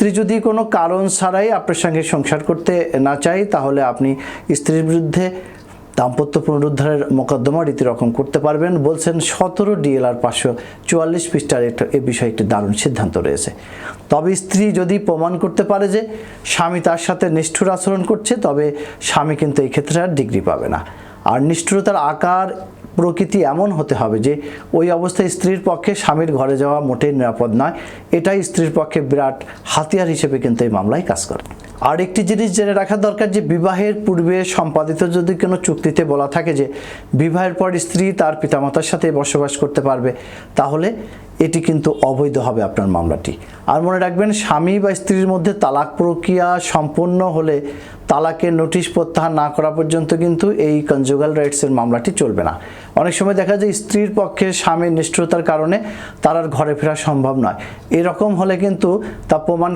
স্ত্রী যদি কোনো কারণ ছাড়াই আপনার সঙ্গে সংসার করতে না চায় তাহলে আপনি স্ত্রীর বিরুদ্ধে দাম্পত্য পুনরুদ্ধারের মোকদ্দমা রীতিরকম করতে পারবেন। বলছেন 17 DLR 544 পৃষ্ঠার এ বিষয়ে একটি দারুণ সিদ্ধান্ত রয়েছে। তবে স্ত্রী যদি প্রমাণ করতে পারে যে স্বামী তার সাথে নিষ্ঠুর আচরণ করছে, তবে স্বামী কিন্তু এই ক্ষেত্রে আর ডিগ্রি পাবে না। আর নিষ্ঠুরতার আকার প্রকৃতি এমন হতে হবে যে ওই অবস্থায় স্ত্রীর পক্ষে স্বামীর ঘরে যাওয়া মোটেই নিরাপদ নয়। এটাই স্ত্রীর পক্ষে বিরাট হাতিয়ার হিসেবে কিন্তু এই মামলায় কাজ করে। আর একটি জিনিস জেনে রাখা দরকার যে বিবাহের পূর্বে সম্পাদিত যদি কোনো চুক্তিতে বলা থাকে যে বিবাহের পর স্ত্রী তার পিতামাতার সাথে বসবাস করতে পারবে, তাহলে এটি কিন্তু অবৈধ হবে আপনার মামলাটি। আর মনে রাখবেন, স্বামী বা স্ত্রীর মধ্যে তালাক প্রক্রিয়া সম্পন্ন হলে তালাকের নোটিশ প্রত্যাহার না করা পর্যন্ত কিন্তু এই কনজুগাল রাইটসের মামলাটি চলবে না। অনেক সময় দেখা যায় স্ত্রীর পক্ষে স্বামীর নিষ্ঠুরতার কারণে তার আর ঘরে ফেরা সম্ভব নয়। এরকম হলে কিন্তু তা প্রমাণ